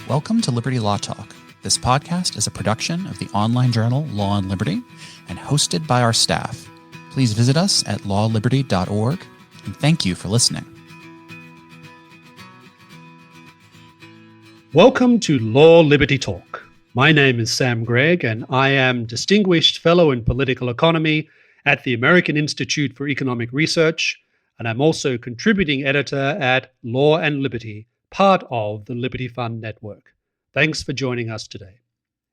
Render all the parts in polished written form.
Welcome to Liberty Law Talk. This podcast is a production of the online journal Law and Liberty and hosted by our staff. Please visit us at lawliberty.org, and thank you for listening. Welcome to Law Liberty Talk. My name is Sam Gregg, and I am Distinguished Fellow in Political Economy at the American Institute for Economic Research, and I'm also contributing editor at Law and Liberty, part of the Liberty Fund Network. Thanks for joining us today.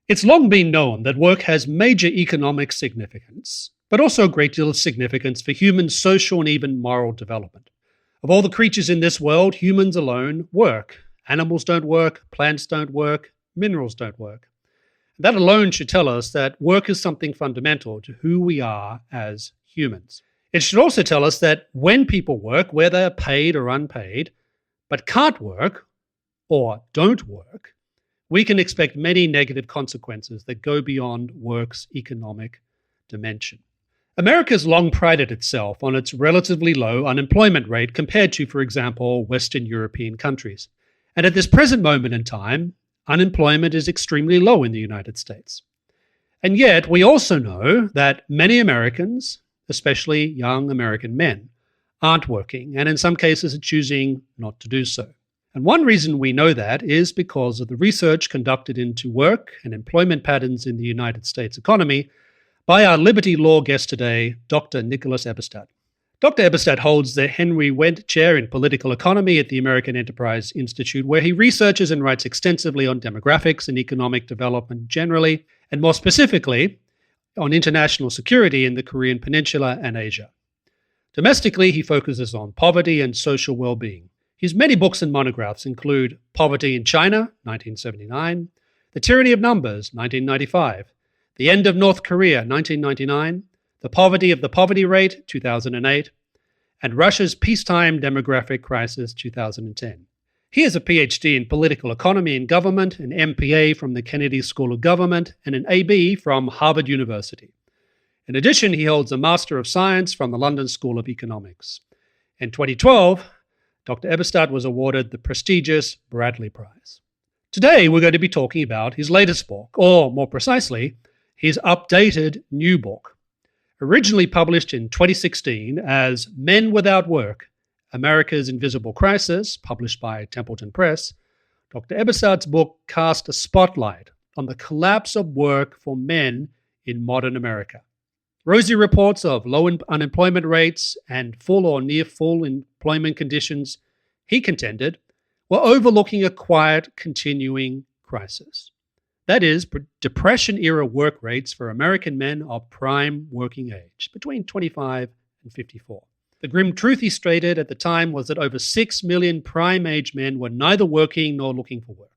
It's long been known that work has major economic significance, but also a great deal of significance for human social and even moral development. Of all the creatures in this world, humans alone work. Animals don't work, plants don't work, minerals don't work. That alone should tell us that work is something fundamental to who we are as humans. It should also tell us that when people work, whether they're paid or unpaid, but can't work or don't work, we can expect many negative consequences that go beyond work's economic dimension. America's long prided itself on its relatively low unemployment rate compared to, for example, Western European countries. And at this present moment in time, unemployment is extremely low in the United States. And yet, we also know that many Americans, especially young American men, aren't working, and in some cases are choosing not to do so. And one reason we know that is because of the research conducted into work and employment patterns in the United States economy by our Liberty Law guest today, Dr. Nicholas Eberstadt. Dr. Eberstadt holds the Henry Wendt Chair in Political Economy at the American Enterprise Institute, where he researches and writes extensively on demographics and economic development generally, and more specifically, on international security in the Korean Peninsula and Asia. Domestically, he focuses on poverty and social well-being. His many books and monographs include Poverty in China, 1979, The Tyranny of Numbers, 1995, The End of North Korea, 1999, The Poverty of the Poverty Rate, 2008, and Russia's Peacetime Demographic Crisis, 2010. He has a PhD in Political Economy and Government, an MPA from the Kennedy School of Government, and an AB from Harvard University. In addition, he holds a Master of Science from the London School of Economics. In 2012, Dr. Eberstadt was awarded the prestigious Bradley Prize. Today, we're going to be talking about his latest book, or more precisely, his updated new book. Originally published in 2016 as Men Without Work, America's Invisible Crisis, published by Templeton Press, Dr. Eberstadt's book cast a spotlight on the collapse of work for men in modern America. Rosy reports of low unemployment rates and full or near full employment conditions, he contended, were overlooking a quiet, continuing crisis. That is, Depression-era work rates for American men of prime working age, between 25 and 54. The grim truth, he stated at the time, was that over 6 million prime-age men were neither working nor looking for work.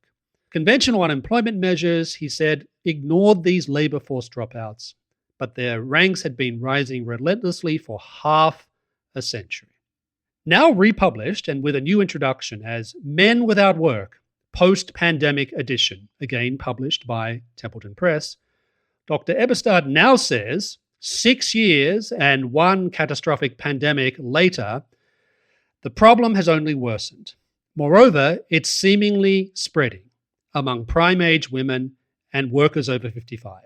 Conventional unemployment measures, he said, ignored these labor force dropouts, but their ranks had been rising relentlessly for half a century. Now republished and with a new introduction as Men Without Work, Post-Pandemic Edition, again published by Templeton Press, Dr. Eberstadt now says, 6 years and one catastrophic pandemic later, the problem has only worsened. Moreover, it's seemingly spreading among prime-age women and workers over 55.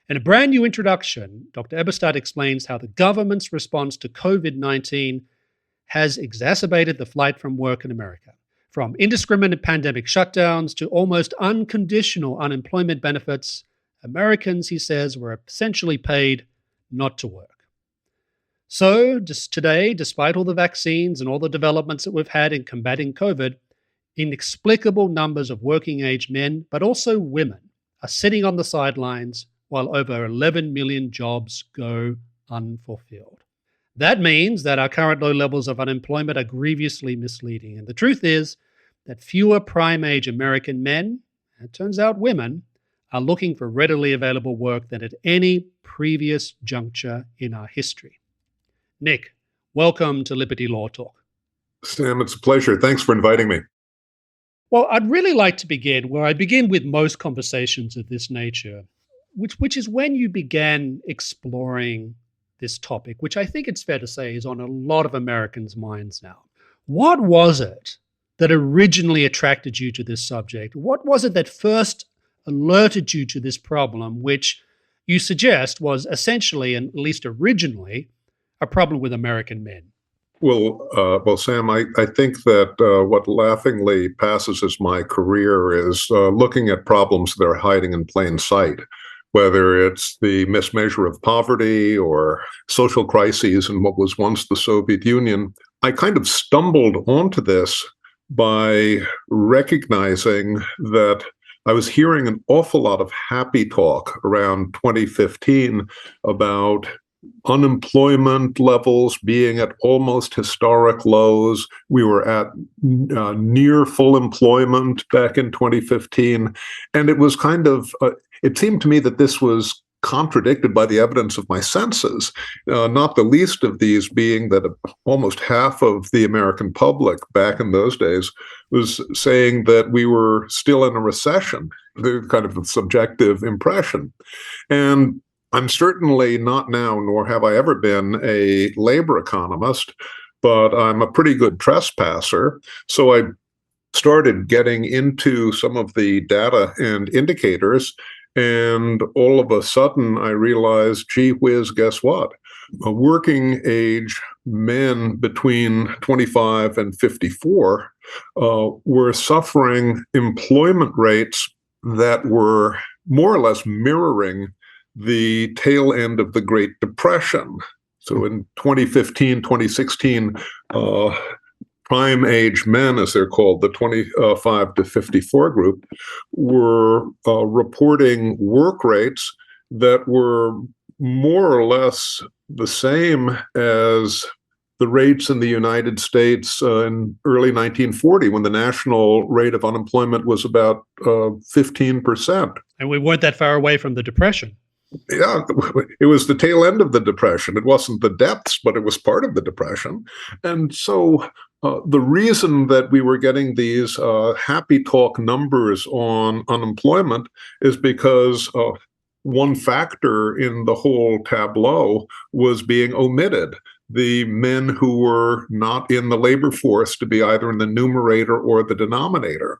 In a brand new introduction, Dr. Eberstadt explains how the government's response to COVID-19 has exacerbated the flight from work in America. From indiscriminate pandemic shutdowns to almost unconditional unemployment benefits, Americans, he says, were essentially paid not to work. So, today, despite all the vaccines and all the developments that we've had in combating COVID, inexplicable numbers of working-age men, but also women, are sitting on the sidelines while over 11 million jobs go unfulfilled. That means that our current low levels of unemployment are grievously misleading. And the truth is that fewer prime-age American men, and it turns out women, are looking for readily available work than at any previous juncture in our history. Nick, welcome to Liberty Law Talk. Sam, it's a pleasure. Thanks for inviting me. Well, I'd really like to begin where I begin with most conversations of this nature, which is when you began exploring this topic, which I think it's fair to say is on a lot of Americans' minds now. What was it that originally attracted you to this subject? What was it that first alerted you to this problem, which you suggest was essentially, and at least originally, a problem with American men? Well, Sam, I think that what laughingly passes as my career is looking at problems that are hiding in plain sight, whether it's the mismeasure of poverty or social crises in what was once the Soviet Union. I kind of stumbled onto this by recognizing that I was hearing an awful lot of happy talk around 2015 about unemployment levels being at almost historic lows. We were at near full employment back in 2015. And it was it seemed to me that this was contradicted by the evidence of my senses, not the least of these being that almost half of the American public back in those days was saying that we were still in a recession, the kind of subjective impression. And I'm certainly not now, nor have I ever been, a labor economist, but I'm a pretty good trespasser. So I started getting into some of the data and indicators, and all of a sudden I realized, gee whiz, guess what? Working age men between 25 and 54 were suffering employment rates that were more or less mirroring the tail end of the Great Depression. So in 2015, 2016, prime age men, as they're called, the 25 to 54 group, were reporting work rates that were more or less the same as the rates in the United States in early 1940, when the national rate of unemployment was about 15%. And we weren't that far away from the Depression. Yeah, it was the tail end of the Depression. It wasn't the depths, but it was part of the Depression. And so the reason that we were getting these happy talk numbers on unemployment is because one factor in the whole tableau was being omitted. The men who were not in the labor force to be either in the numerator or the denominator.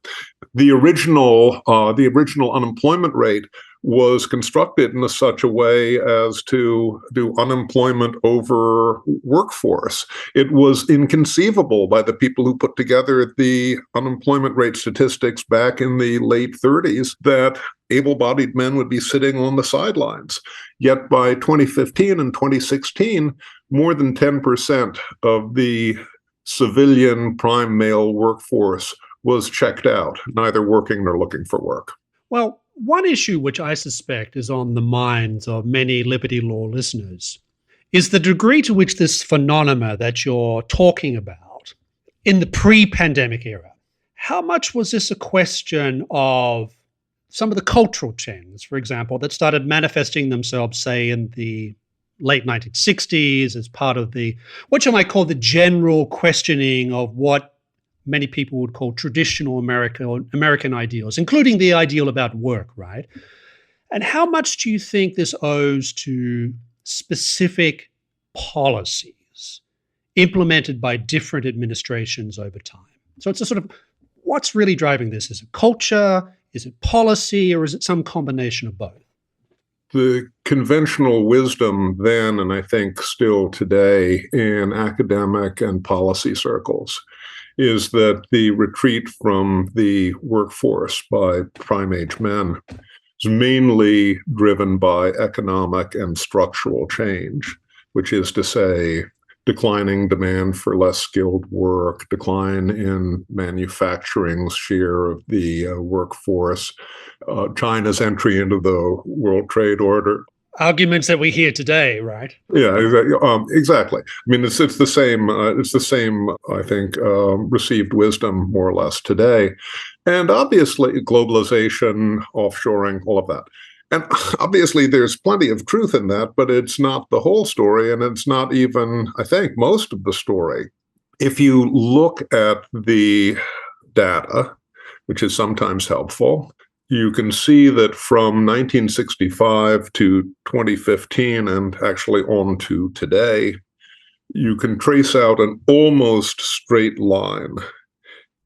The original unemployment rate was constructed in such a way as to do unemployment over workforce. It was inconceivable by the people who put together the unemployment rate statistics back in the late 30s that able-bodied men would be sitting on the sidelines. Yet by 2015 and 2016, more than 10% of the civilian prime male workforce was checked out, neither working nor looking for work. Well, one issue which I suspect is on the minds of many liberty law listeners is the degree to which this phenomena that you're talking about in the pre-pandemic era, how much was this a question of some of the cultural trends, for example, that started manifesting themselves, say, in the late 1960s as part of what you might call the general questioning of what many people would call traditional American ideals, including the ideal about work, right? And how much do you think this owes to specific policies implemented by different administrations over time? So it's a sort of, what's really driving this? Is it culture? Is it policy? Or is it some combination of both? The conventional wisdom then, and I think still today in academic and policy circles, is that the retreat from the workforce by prime age men is mainly driven by economic and structural change, which is to say, declining demand for less skilled work, decline in manufacturing's share of the workforce, China's entry into the World Trade Order. Arguments that we hear today, right? Yeah, exactly. I mean, it's the same. It's the same. I think received wisdom more or less today, and obviously globalization, offshoring, all of that. And obviously, there's plenty of truth in that, but it's not the whole story, and it's not even, I think, most of the story. If you look at the data, which is sometimes helpful, you can see that from 1965 to 2015, and actually on to today, you can trace out an almost straight line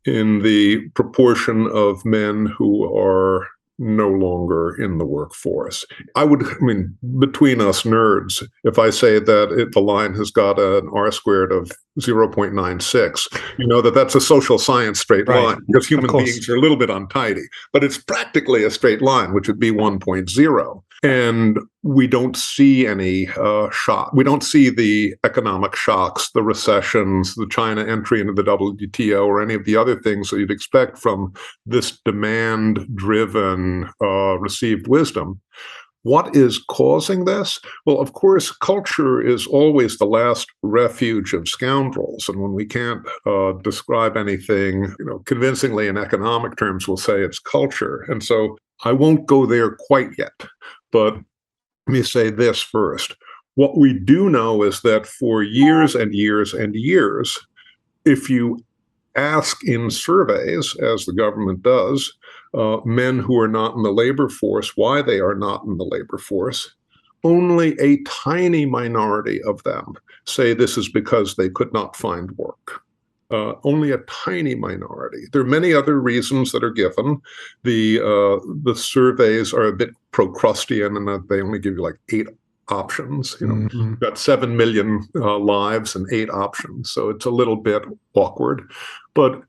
in the proportion of men who are no longer in the workforce. Between us nerds, if I say that the line has got an R squared of 0.96, you know that's a social science straight line, because human beings are a little bit untidy, but it's practically a straight line, which would be 1.0. And we don't see any shock. We don't see the economic shocks, the recessions, the China entry into the WTO, or any of the other things that you'd expect from this demand-driven received wisdom. What is causing this? Well, of course, culture is always the last refuge of scoundrels. And when we can't describe anything, convincingly in economic terms, we'll say it's culture. And so I won't go there quite yet. But let me say this first. What we do know is that for years and years and years, if you ask in surveys, as the government does, men who are not in the labor force why they are not in the labor force, only a tiny minority of them say this is because they could not find work. Only a tiny minority. There are many other reasons that are given. The surveys are a bit Procrustean, and they only give you like 8 options. You've got 7 million lives and 8 options, so it's a little bit awkward. But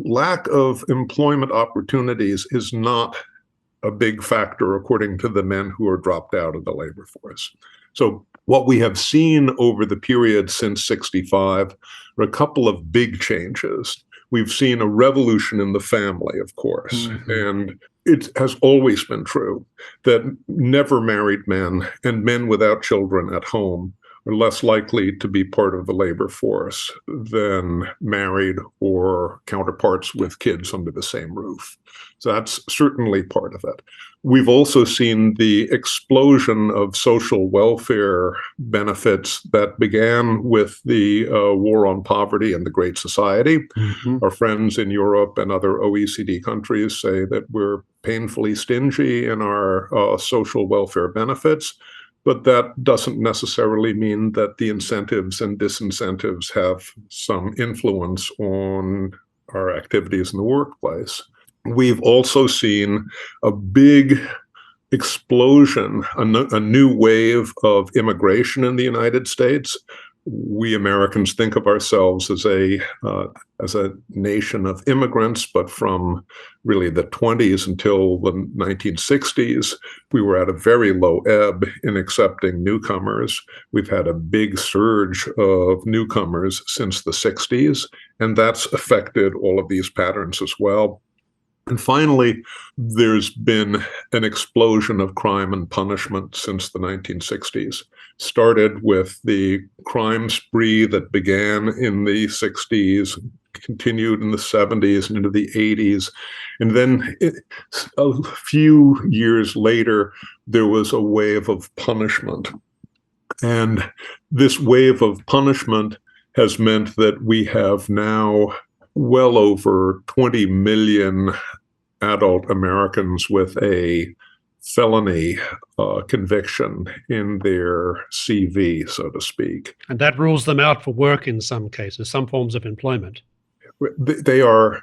lack of employment opportunities is not a big factor, according to the men who are dropped out of the labor force. So what we have seen over the period since 65 are a couple of big changes. We've seen a revolution in the family, of course, and it has always been true that never married men and men without children at home are less likely to be part of the labor force than married or counterparts with kids under the same roof. So that's certainly part of it. We've also seen the explosion of social welfare benefits that began with the war on poverty and the Great Society. Our friends in Europe and other OECD countries say that we're painfully stingy in our social welfare benefits. But that doesn't necessarily mean that the incentives and disincentives have some influence on our activities in the workplace. We've also seen a big explosion, a new wave of immigration in the United States. We Americans think of ourselves as a nation of immigrants, but from really the 20s until the 1960s, we were at a very low ebb in accepting newcomers. We've had a big surge of newcomers since the 60s, and that's affected all of these patterns as well. And finally, there's been an explosion of crime and punishment since the 1960s. Started with the crime spree that began in the 60s, continued in the 70s and into the 80s. And then a few years later, there was a wave of punishment. And this wave of punishment has meant that we have now well over 20 million adult Americans with a felony conviction in their CV, so to speak. And that rules them out for work in some cases, some forms of employment. They are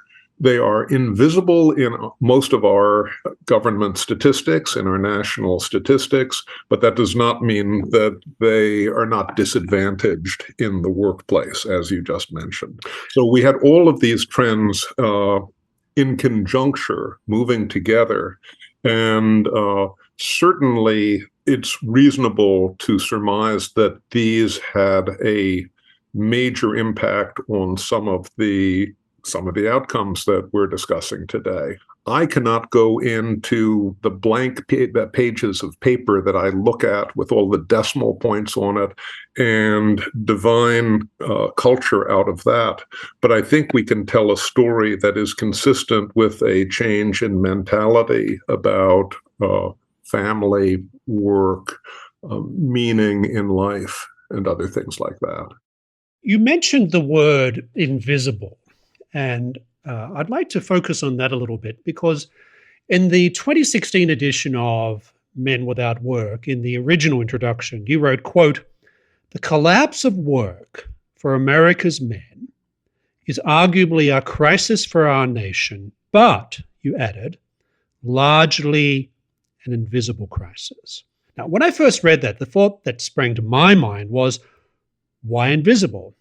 invisible in most of our government statistics, in our national statistics, but that does not mean that they are not disadvantaged in the workplace, as you just mentioned. So we had all of these trends in conjuncture, moving together, and certainly it's reasonable to surmise that these had a major impact on some of the outcomes that we're discussing today. I cannot go into the blank pages of paper that I look at with all the decimal points on it and divine culture out of that. But I think we can tell a story that is consistent with a change in mentality about family, work, meaning in life, and other things like that. You mentioned the word invisible. And I'd like to focus on that a little bit, because in the 2016 edition of Men Without Work, in the original introduction, you wrote, quote, "The collapse of work for America's men is arguably a crisis for our nation, but, you added, largely an invisible crisis. Now, when I first read that, the thought that sprang to my mind was, why invisible?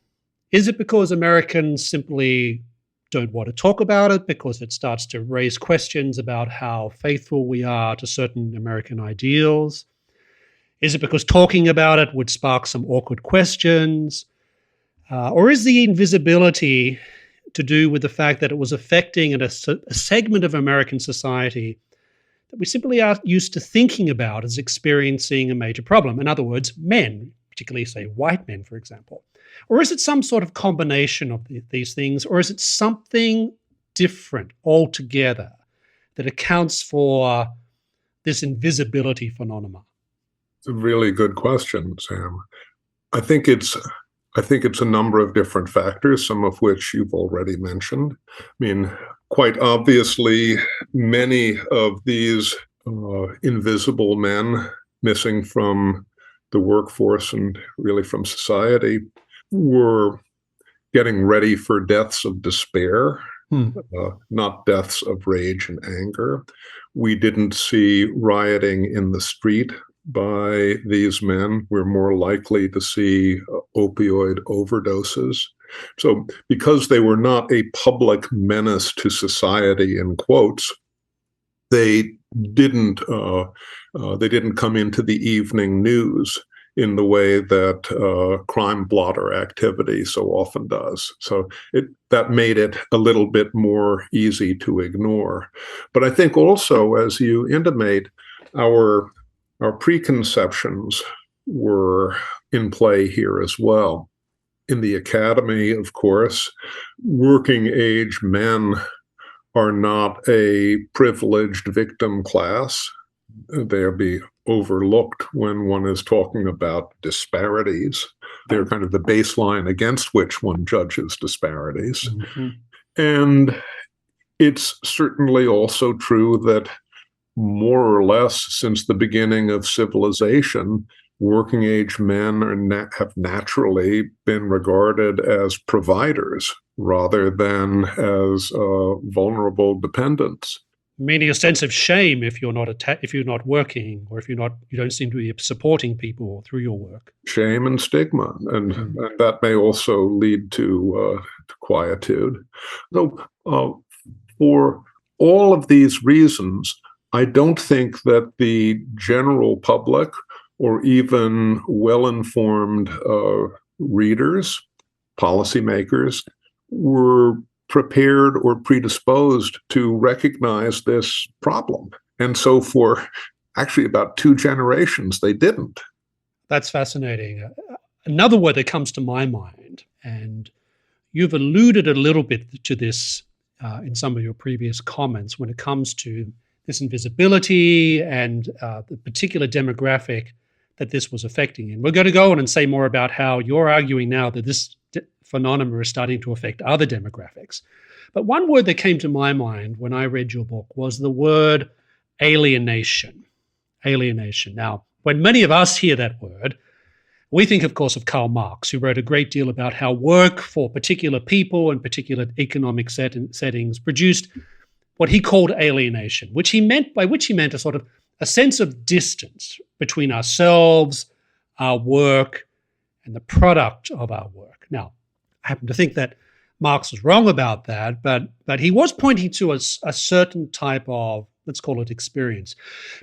Is it because Americans simply don't want to talk about it because it starts to raise questions about how faithful we are to certain American ideals? Is it because talking about it would spark some awkward questions? Or is the invisibility to do with the fact that it was affecting a segment of American society that we simply aren't used to thinking about as experiencing a major problem? In other words, men, particularly, say, white men, for example. Or is it some sort of combination of these things? Or is it something different altogether that accounts for this invisibility phenomenon? It's a really good question, Sam. I think it's a number of different factors, some of which you've already mentioned. I mean, quite obviously, many of these invisible men missing from the workforce and really from society were getting ready for deaths of despair, not deaths of rage and anger. We didn't see rioting in the street by these men. We're more likely to see opioid overdoses. So because they were not a public menace to society, in quotes, they didn't come into the evening news in the way that crime blotter activity so often does. So that made it a little bit more easy to ignore. But I think also, as you intimate, our preconceptions were in play here as well. In the academy, of course, working age men are not a privileged victim class. They'll be overlooked when one is talking about disparities. They're kind of the baseline against which one judges disparities. Mm-hmm. And it's certainly also true that more or less since the beginning of civilization, working age men have naturally been regarded as providers rather than as vulnerable dependents. Meaning a sense of shame if you're not working, or if you don't seem to be supporting people through your work. Shame and stigma, and that may also lead to quietude. So, for all of these reasons, I don't think that the general public or even well-informed readers, policymakers, were prepared or predisposed to recognize this problem. And so for actually about 2 generations, they didn't. That's fascinating. Another word that comes to my mind, and you've alluded a little bit to this in some of your previous comments when it comes to this invisibility and the particular demographic that this was affecting. And we're going to go on and say more about how you're arguing now that this phenomenon is starting to affect other demographics. But one word that came to my mind when I read your book was the word alienation. Alienation. Now, when many of us hear that word, we think, of course, of Karl Marx, who wrote a great deal about how work for particular people and particular economic settings produced what he called alienation, by which he meant a sort of a sense of distance between ourselves, our work, and the product of our work. Now, I happen to think that Marx was wrong about that, but he was pointing to a certain type of, let's call it, experience.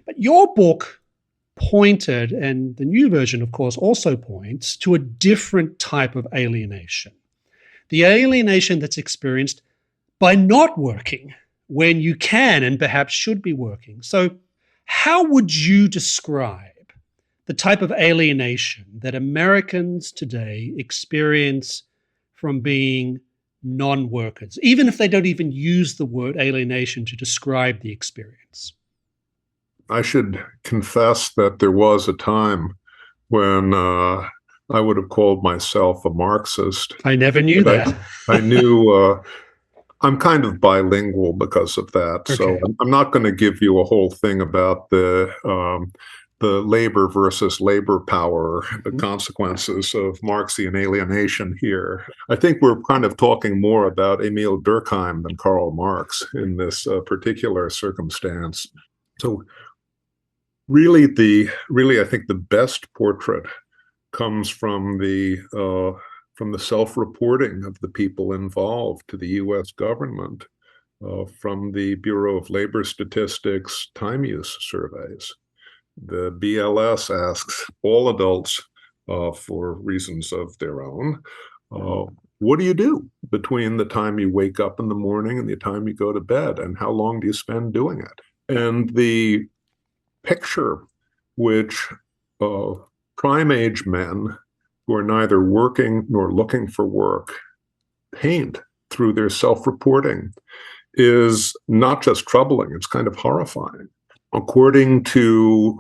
But your book pointed, and the new version, of course, also points to a different type of alienation. The alienation that's experienced by not working when you can and perhaps should be working. So how would you describe the type of alienation that Americans today experience from being non-workers, even if they don't even use the word alienation to describe the experience? I should confess that there was a time when I would have called myself a Marxist. I never knew that. I knew I'm kind of bilingual because of that. Okay. So I'm not going to give you a whole thing about the the labor versus labor power, the consequences of Marxian alienation here. I think we're kind of talking more about Emil Durkheim than Karl Marx in this particular circumstance. So really, I think the best portrait comes from the self-reporting of the people involved to the U.S. government, from the Bureau of Labor Statistics time use surveys. The BLS asks all adults, for reasons of their own, what do you do between the time you wake up in the morning and the time you go to bed, and how long do you spend doing it? And the picture which prime-age men who are neither working nor looking for work paint through their self-reporting is not just troubling, it's kind of horrifying. According to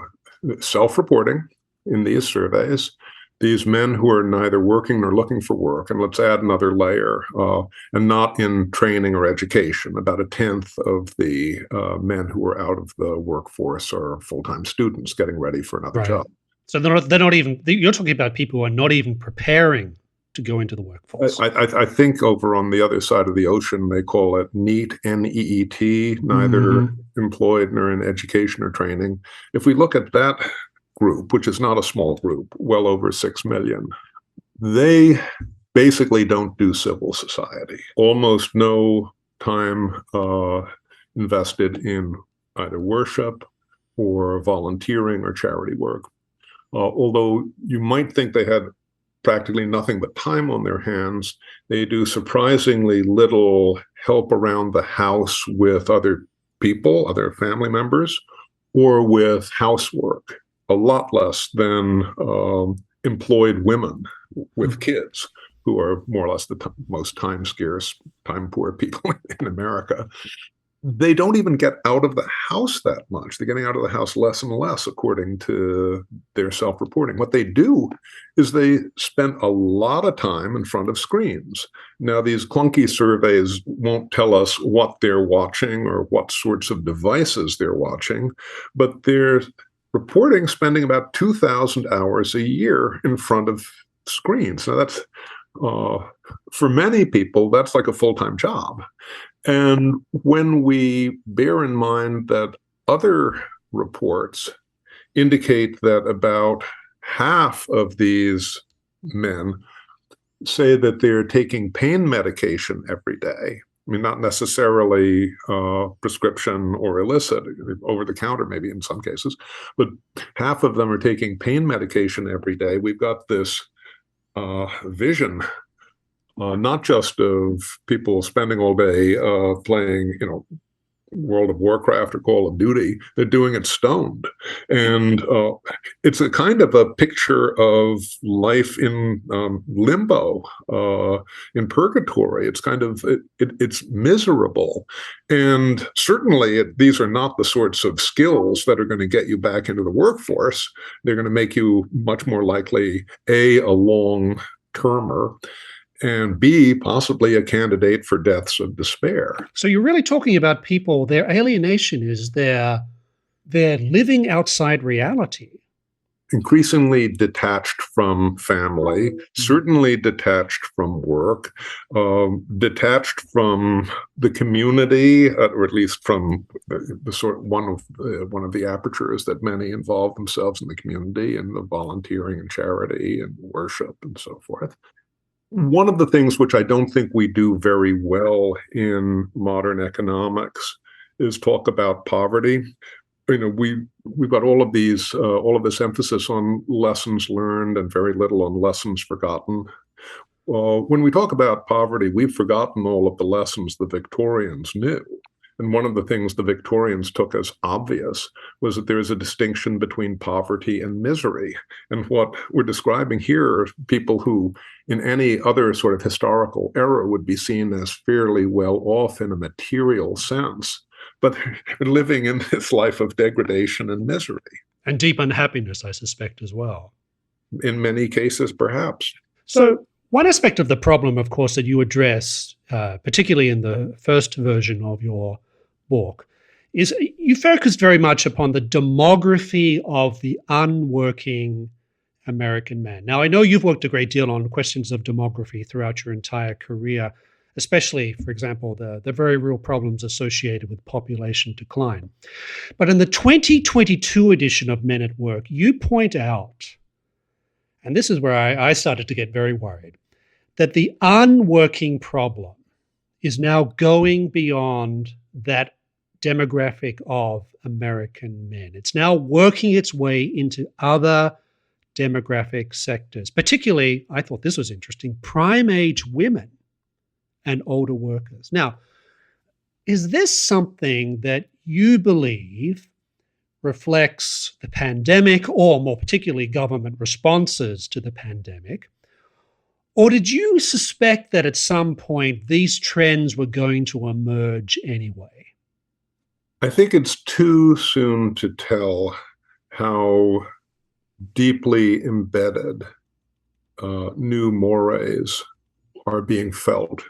self-reporting in these surveys, these men who are neither working nor looking for work, and let's add another layer, and not in training or education, about a tenth of the men who are out of the workforce are full-time students getting ready for another job. So they're not even, you're talking about people who are not even preparing to go into the workforce. I think over on the other side of the ocean, they call it NEET, N-E-E-T, neither employed nor in education or training. If we look at that group, which is not a small group, well over 6 million, they basically don't do civil society. Almost no time invested in either worship or volunteering or charity work. Although you might think they had practically nothing but time on their hands, they do surprisingly little help around the house with other people, other family members, or with housework. A lot less than employed women with kids, who are more or less the most time-scarce, time-poor people in America. They don't even get out of the house that much. They're getting out of the house less and less, according to their self-reporting. What they do is they spend a lot of time in front of screens. Now, these clunky surveys won't tell us what they're watching or what sorts of devices they're watching, but they're reporting spending about 2,000 hours a year in front of screens. Now, that's, for many people, that's like a full-time job. And when we bear in mind that other reports indicate that about half of these men say that they're taking pain medication every day, I mean, not necessarily prescription or illicit, over the counter maybe in some cases, but half of them are taking pain medication every day. We've got this vision, not just of people spending all day playing, World of Warcraft or Call of Duty. They're doing it stoned. And it's a kind of a picture of life in limbo, in purgatory. It's kind of, it's miserable. And certainly these are not the sorts of skills that are going to get you back into the workforce. They're going to make you much more likely, A, a long-termer, and B, possibly a candidate for deaths of despair. So you're really talking about people, their alienation is they're living outside reality. Increasingly detached from family, certainly detached from work, detached from the community, or at least from the sort one of the apertures that many involve themselves in the community, and the volunteering and charity and worship and so forth. One of the things which I don't think we do very well in modern economics is talk about poverty. We've got all of this emphasis on lessons learned and very little on lessons forgotten. When we talk about poverty, we've forgotten all of the lessons the Victorians knew. And one of the things the Victorians took as obvious was that there is a distinction between poverty and misery. And what we're describing here are people who, in any other sort of historical era, would be seen as fairly well off in a material sense, but they're living in this life of degradation and misery. And deep unhappiness, I suspect, as well. In many cases, perhaps. So one aspect of the problem, of course, that you address, particularly in the first version of your book, is you focused very much upon the demography of the unworking American man. Now, I know you've worked a great deal on questions of demography throughout your entire career, especially, for example, the very real problems associated with population decline. But in the 2022 edition of Men at Work, you point out, and this is where I started to get very worried, that the unworking problem is now going beyond that demographic of American men. It's now working its way into other demographic sectors, particularly, I thought this was interesting, prime age women and older workers. Now, is this something that you believe reflects the pandemic, or more particularly government responses to the pandemic? Or did you suspect that at some point these trends were going to emerge anyway? I think it's too soon to tell how deeply embedded new mores are being felt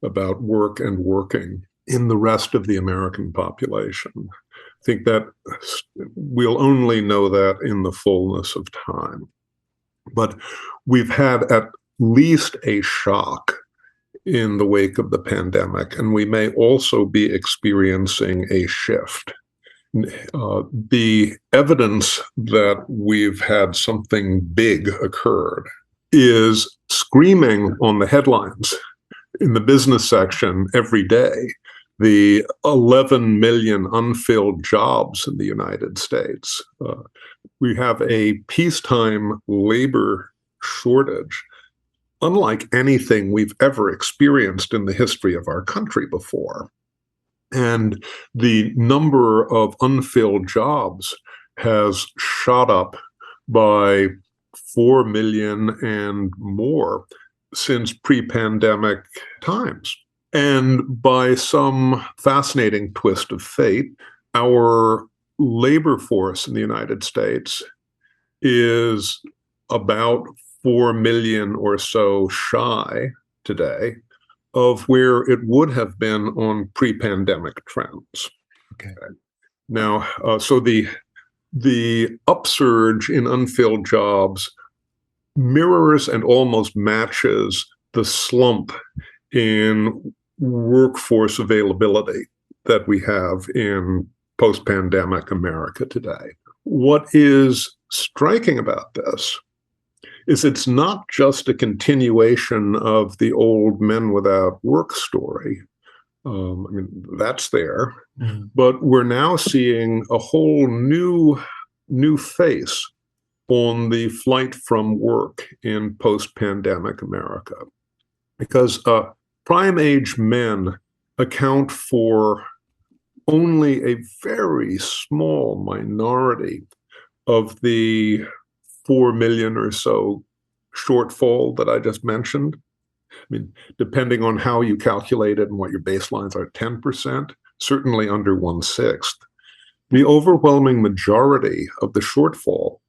about work and working in the rest of the American population. I think that we'll only know that in the fullness of time. But we've had at least a shock in the wake of the pandemic, and we may also be experiencing a shift. The evidence that we've had something big occurred is screaming on the headlines in the business section every day. The 11 million unfilled jobs in the United States. We have a peacetime labor shortage unlike anything we've ever experienced in the history of our country before. And the number of unfilled jobs has shot up by 4 million and more since pre-pandemic times. And by some fascinating twist of fate, our labor force in the United States is about 4 million or so shy today of where it would have been on pre-pandemic trends. Okay. Now, so the upsurge in unfilled jobs mirrors and almost matches the slump in workforce availability that we have in post-pandemic America today. What is striking about this is it's not just a continuation of the old men without work story. That's there, but we're now seeing a whole new face on the flight from work in post-pandemic America, because prime age men account for only a very small minority of the 4 million or so shortfall that I just mentioned. I mean, depending on how you calculate it and what your baselines are, 10%, certainly under 1/6. The overwhelming majority of the shortfall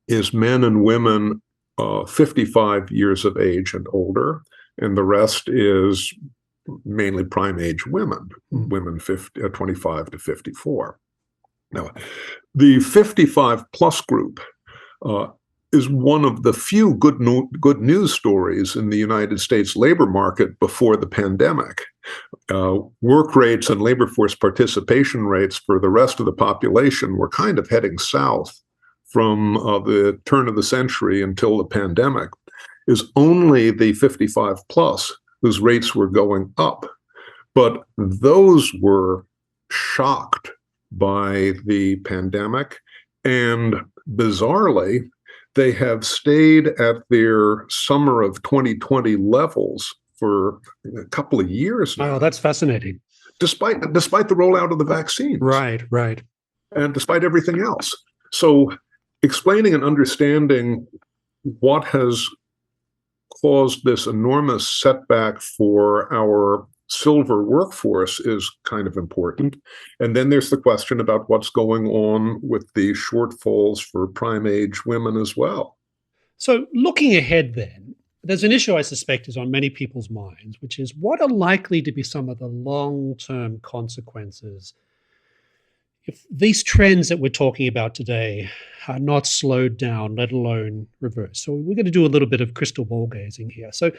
is men and women 55 years of age and older, and the rest is mainly prime age women, women 25 to 54. Now, the 55 plus group is one of the few good news stories in the United States labor market before the pandemic. Work rates and labor force participation rates for the rest of the population were kind of heading south from the turn of the century until the pandemic. Is only the 55 plus whose rates were going up. But those were shocked by the pandemic, and bizarrely, they have stayed at their summer of 2020 levels for a couple of years now. Oh, that's fascinating. Despite the rollout of the vaccines. Right. And despite everything else. So explaining and understanding what has caused this enormous setback for our silver workforce is kind of important. And then there's the question about what's going on with the shortfalls for prime age women as well. So looking ahead then, there's an issue I suspect is on many people's minds, which is what are likely to be some of the long-term consequences if these trends that we're talking about today are not slowed down, let alone reversed. So we're going to do a little bit of crystal ball gazing here. So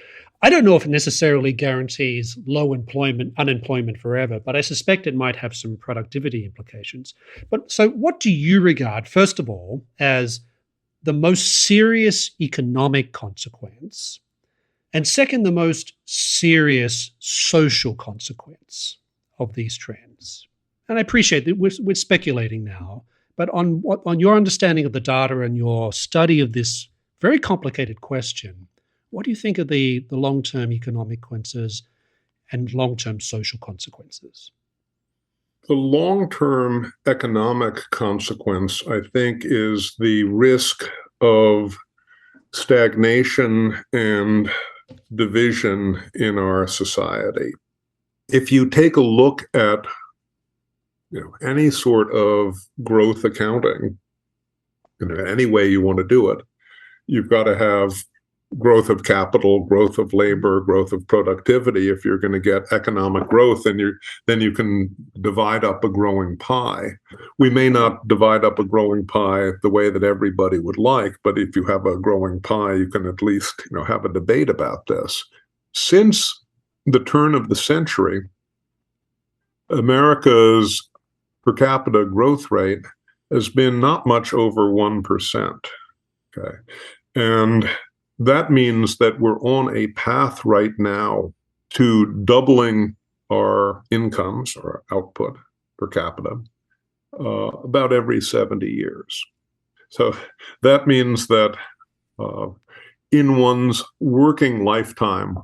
I don't know if it necessarily guarantees low unemployment forever, but I suspect it might have some productivity implications. But so what do you regard, first of all, as the most serious economic consequence, and second, the most serious social consequence of these trends? And I appreciate that we're speculating now, but on your understanding of the data and your study of this very complicated question, what do you think are the long-term economic consequences and long-term social consequences? The long-term economic consequence, I think, is the risk of stagnation and division in our society. If you take a look at any sort of growth accounting, any way you want to do it, you've got to have growth of capital, growth of labor, growth of productivity. If you're going to get economic growth, then you can divide up a growing pie. We may not divide up a growing pie the way that everybody would like, but if you have a growing pie, you can at least have a debate about this. Since the turn of the century, America's per capita growth rate has been not much over 1%. Okay. And that means that we're on a path right now to doubling our incomes or output per capita about every 70 years. So that means that in one's working lifetime,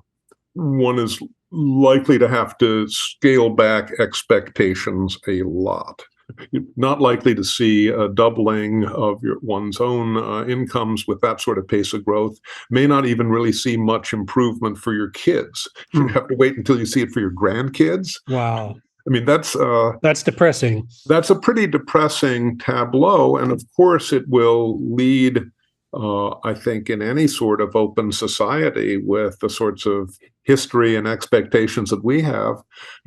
one is likely to have to scale back expectations a lot. You're not likely to see a doubling of one's own incomes with that sort of pace of growth. May not even really see much improvement for your kids. You have to wait until you see it for your grandkids. Wow. I mean, that's depressing. That's a pretty depressing tableau. And of course, it will lead, I think, in any sort of open society with the sorts of history and expectations that we have,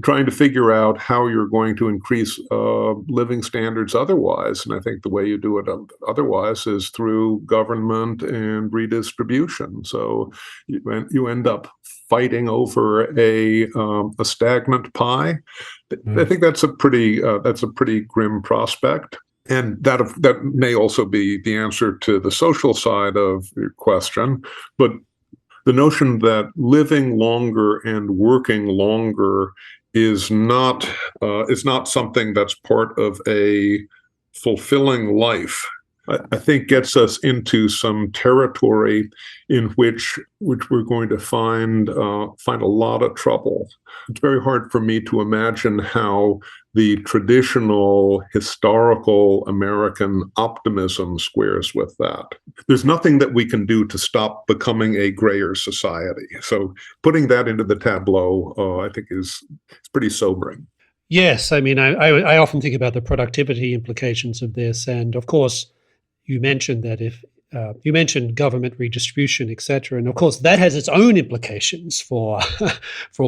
trying to figure out how you're going to increase living standards otherwise. And I think the way you do it otherwise is through government and redistribution. So you end up fighting over a stagnant pie. I think that's a pretty grim prospect. And that may also be the answer to the social side of your question. But the notion that living longer and working longer is not something that's part of a fulfilling life, I think gets us into some territory in which we're going to find a lot of trouble. It's very hard for me to imagine how the traditional historical American optimism squares with that. There's nothing that we can do to stop becoming a grayer society. So putting that into the tableau, I think it's pretty sobering. Yes, I mean, I often think about the productivity implications of this, and of course, you mentioned that you mentioned government redistribution, et cetera, and of course that has its own implications for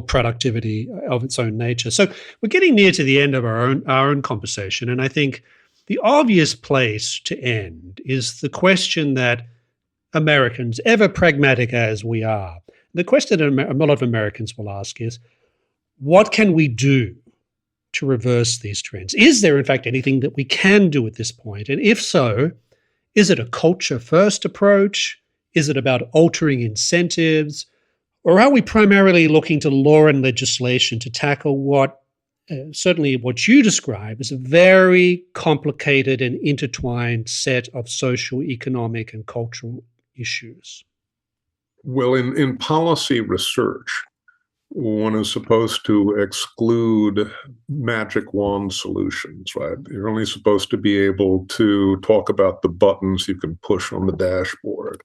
productivity of its own nature. So we're getting near to the end of our own conversation, and I think the obvious place to end is the question that Americans, ever pragmatic as we are, the question that a lot of Americans will ask is, what can we do to reverse these trends? Is there, in fact, anything that we can do at this point? And if so, is it a culture-first approach? Is it about altering incentives? Or are we primarily looking to law and legislation to tackle certainly what you describe as a very complicated and intertwined set of social, economic, and cultural issues? Well, in policy research, one is supposed to exclude magic wand solutions, right? You're only supposed to be able to talk about the buttons you can push on the dashboard.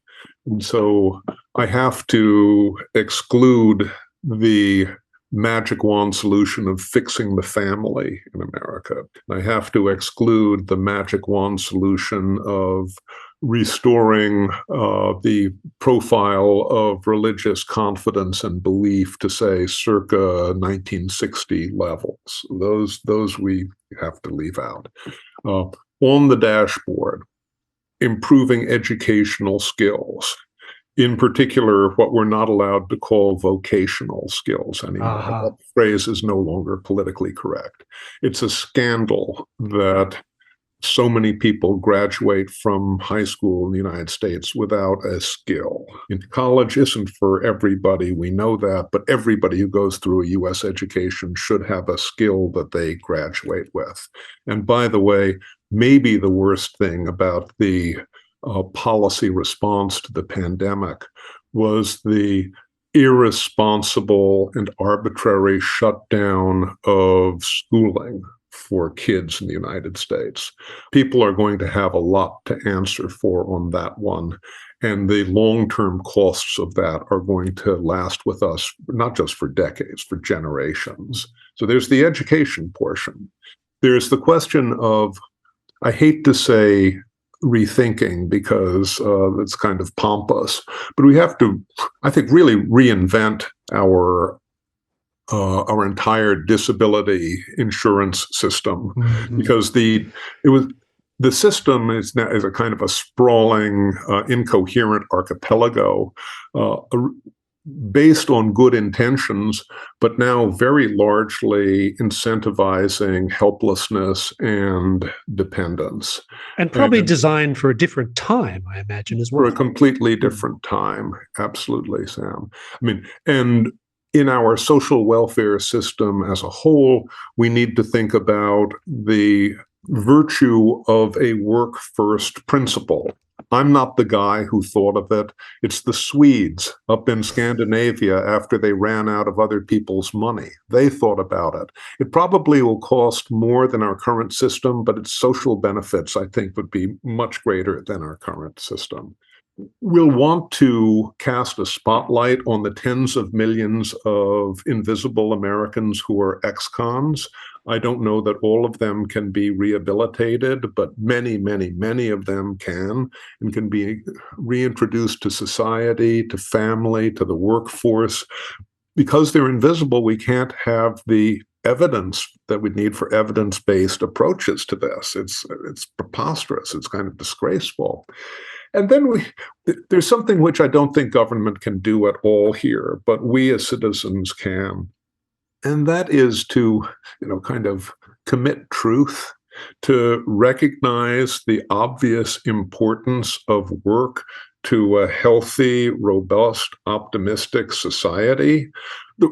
And so I have to exclude the magic wand solution of fixing the family in America. I have to exclude the magic wand solution of restoring the profile of religious confidence and belief to, say, circa 1960 levels. Those we have to leave out. On the dashboard, improving educational skills. In particular, what we're not allowed to call vocational skills anymore. That phrase is no longer politically correct. It's a scandal that so many people graduate from high school in the United States without a skill. And college isn't for everybody, we know that, but everybody who goes through a U.S. education should have a skill that they graduate with. And by the way, maybe the worst thing about the policy response to the pandemic was the irresponsible and arbitrary shutdown of schooling for kids in the United States. People are going to have a lot to answer for on that one. And the long-term costs of that are going to last with us, not just for decades, for generations. So there's the education portion. There's the question of, I hate to say rethinking because it's kind of pompous, but we have to, I think, really reinvent our entire disability insurance system, because the system is now a kind of a sprawling, incoherent archipelago based on good intentions, but now very largely incentivizing helplessness and dependence. And probably designed for a different time, I imagine, as well. For a completely different time. Absolutely, Sam. I mean, and in our social welfare system as a whole, we need to think about the virtue of a work-first principle. I'm not the guy who thought of it. It's the Swedes up in Scandinavia after they ran out of other people's money. They thought about it. It probably will cost more than our current system, but its social benefits, I think, would be much greater than our current system. We'll want to cast a spotlight on the tens of millions of invisible Americans who are ex-cons. I don't know that all of them can be rehabilitated, but many, many, many of them can, and can be reintroduced to society, to family, to the workforce. Because they're invisible, we can't have the evidence that we need for evidence-based approaches to this. It's preposterous. It's kind of disgraceful. And then there's something which I don't think government can do at all here, but we as citizens can. And that is to, kind of commit truth, to recognize the obvious importance of work to a healthy, robust, optimistic society.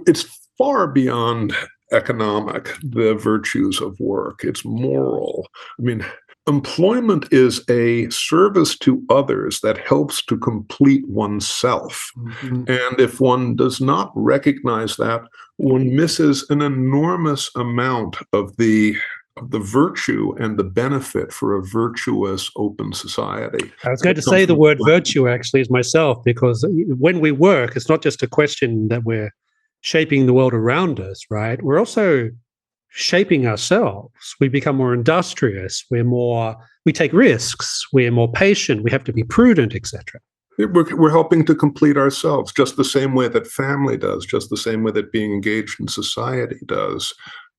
It's far beyond economic, the virtues of work. It's moral. I mean, employment is a service to others that helps to complete oneself. Mm-hmm. And if one does not recognize that, one misses an enormous amount of the virtue and the benefit for a virtuous, open society. I was going to say the word virtue actually is myself, because when we work, it's not just a question that we're shaping the world around us, right? We're also shaping ourselves. We become more industrious. We take risks. We're more patient. We have to be prudent, etc. We're helping to complete ourselves, just the same way that family does, just the same way that being engaged in society does.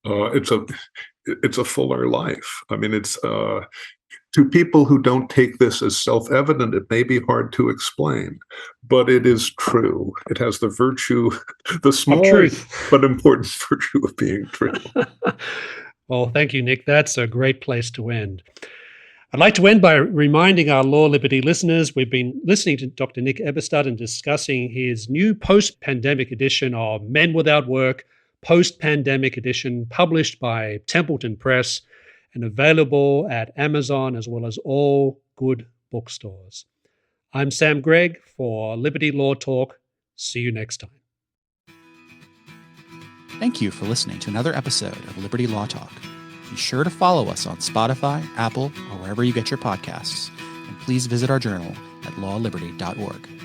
It's a fuller life. I mean, it's to people who don't take this as self-evident, it may be hard to explain, but it is true. It has the virtue, the small but important virtue of being true. Well, thank you, Nick. That's a great place to end. I'd like to end by reminding our Law Liberty listeners, we've been listening to Dr. Nick Eberstadt and discussing his new post-pandemic edition of Men Without Work, post-pandemic edition, published by Templeton Press and available at Amazon as well as all good bookstores. I'm Sam Gregg for Liberty Law Talk. See you next time. Thank you for listening to another episode of Liberty Law Talk. Be sure to follow us on Spotify, Apple, or wherever you get your podcasts. And please visit our journal at lawliberty.org.